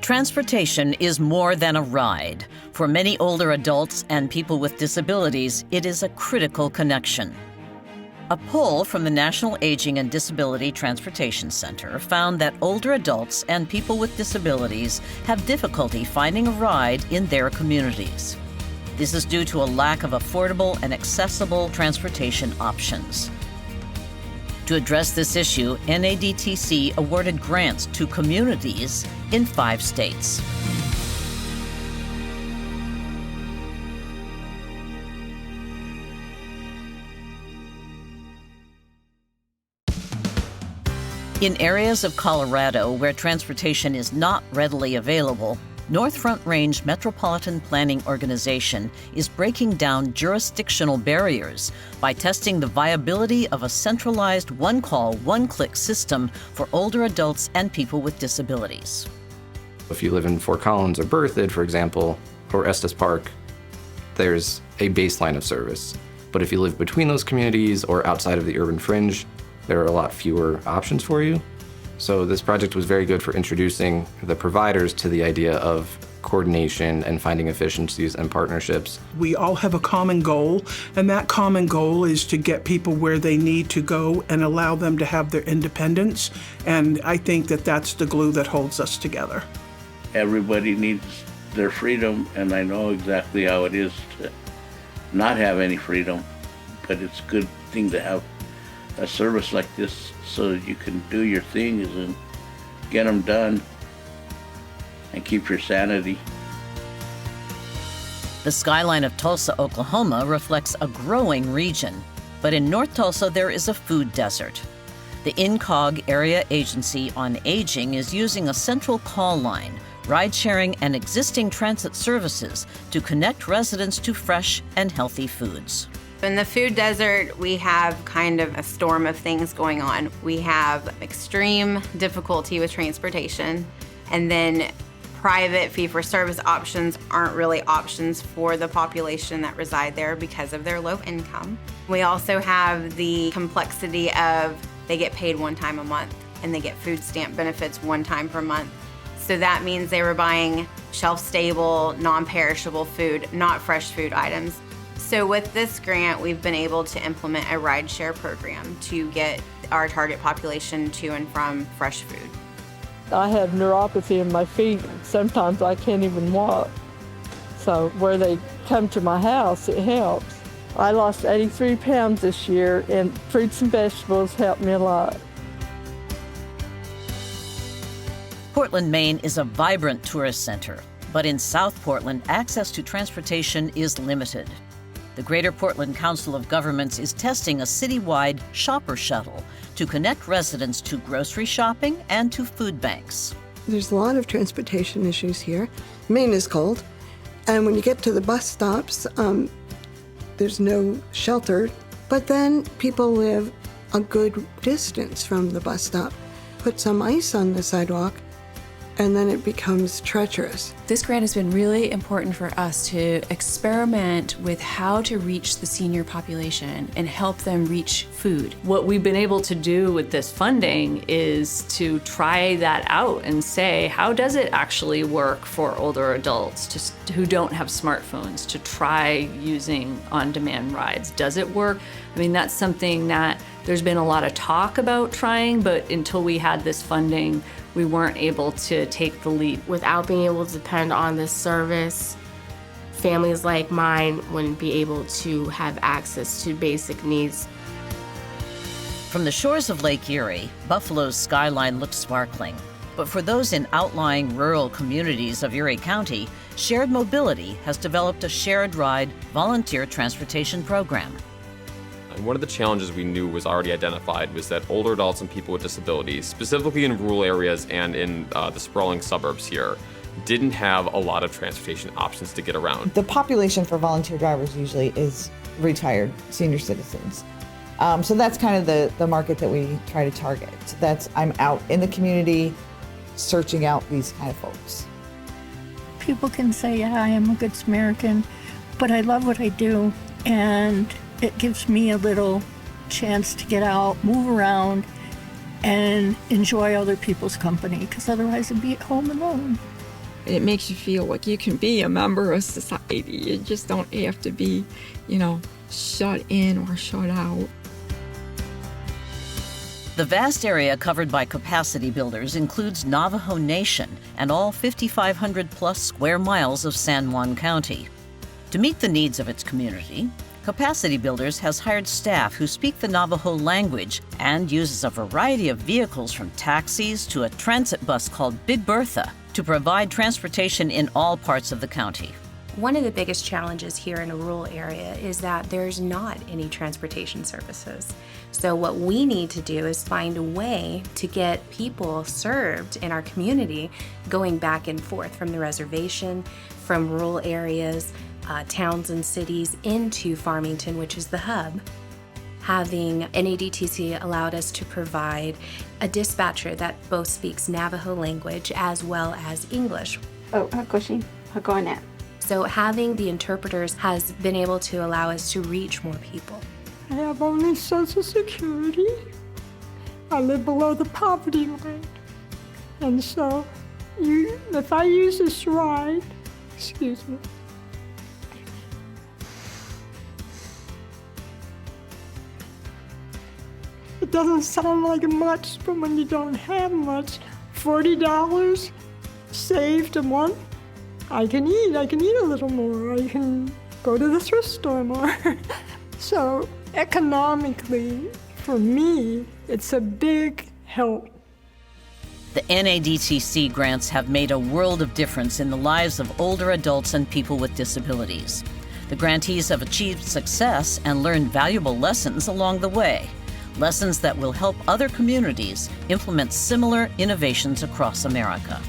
Transportation is more than a ride. For many older adults and people with disabilities, it is a critical connection. A poll from the National Aging and Disability Transportation Center found that older adults and people with disabilities have difficulty finding a ride in their communities. This is due to a lack of affordable and accessible transportation options. To address this issue, NADTC awarded grants to communities in 5 states. In areas of Colorado where transportation is not readily available, North Front Range Metropolitan Planning Organization is breaking down jurisdictional barriers by testing the viability of a centralized one-call, one-click system for older adults and people with disabilities. If you live in Fort Collins or Berthoud, for example, or Estes Park, there's a baseline of service. But if you live between those communities or outside of the urban fringe, there are a lot fewer options for you. So this project was very good for introducing the providers to the idea of coordination and finding efficiencies and partnerships. We all have a common goal, and that common goal is to get people where they need to go and allow them to have their independence. And I think that that's the glue that holds us together. Everybody needs their freedom, and I know exactly how it is to not have any freedom, but it's a good thing to have a service like this so that you can do your things and get them done and keep your sanity. The skyline of Tulsa, Oklahoma reflects a growing region, but in North Tulsa there is a food desert. The INCOG Area Agency on Aging is using a central call line, ride-sharing and existing transit services to connect residents to fresh and healthy foods. In the food desert, we have kind of a storm of things going on. We have extreme difficulty with transportation, and then private fee-for-service options aren't really options for the population that reside there because of their low income. We also have the complexity of they get paid one time a month, and they get food stamp benefits one time per month. So that means they were buying shelf-stable, non-perishable food, not fresh food items. So with this grant, we've been able to implement a rideshare program to get our target population to and from fresh food. I have neuropathy in my feet. Sometimes I can't even walk. So where they come to my house, it helps. I lost 83 pounds this year, and fruits and vegetables helped me a lot. Portland, Maine is a vibrant tourist center, but in South Portland, access to transportation is limited. The Greater Portland Council of Governments is testing a citywide shopper shuttle to connect residents to grocery shopping and to food banks. There's a lot of transportation issues here. Maine is cold, and when you get to the bus stops, there's no shelter, but then people live a good distance from the bus stop. Put some ice on the sidewalk, and then it becomes treacherous. This grant has been really important for us to experiment with how to reach the senior population and help them reach food. What we've been able to do with this funding is to try that out and say, how does it actually work for older adults who don't have smartphones to try using on-demand rides? Does it work? I mean, that's something that there's been a lot of talk about trying, but until we had this funding, we weren't able to take the lead. Without being able to depend on this service, families like mine wouldn't be able to have access to basic needs. From the shores of Lake Erie, Buffalo's skyline looks sparkling. But for those in outlying rural communities of Erie County, Shared Mobility has developed a shared ride volunteer transportation program. And one of the challenges we knew was already identified was that older adults and people with disabilities, specifically in rural areas and in the sprawling suburbs here, didn't have a lot of transportation options to get around. The population for volunteer drivers usually is retired senior citizens. So that's kind of the market that we try to target. I'm out in the community searching out these kind of folks. People can say, yeah, I am a good Samaritan, but I love what I do, and it gives me a little chance to get out, move around, and enjoy other people's company, because otherwise I'd be at home alone. It makes you feel like you can be a member of society. You just don't have to be, shut in or shut out. The vast area covered by capacity builders includes Navajo Nation and all 5,500 plus square miles of San Juan County. To meet the needs of its community, Capacity Builders has hired staff who speak the Navajo language and uses a variety of vehicles from taxis to a transit bus called Big Bertha to provide transportation in all parts of the county. One of the biggest challenges here in a rural area is that there's not any transportation services. So what we need to do is find a way to get people served in our community going back and forth from the reservation, from rural areas, towns and cities into Farmington, which is the hub. Having NADTC allowed us to provide a dispatcher that both speaks Navajo language as well as English. So having the interpreters has been able to allow us to reach more people. I have only Social Security. I live below the poverty line. And so if I use this ride, excuse me, it doesn't sound like much, but when you don't have much, $40 saved a month, I can eat a little more, I can go to the thrift store more. So economically, for me, it's a big help. The NADTC grants have made a world of difference in the lives of older adults and people with disabilities. The grantees have achieved success and learned valuable lessons along the way, lessons that will help other communities implement similar innovations across America.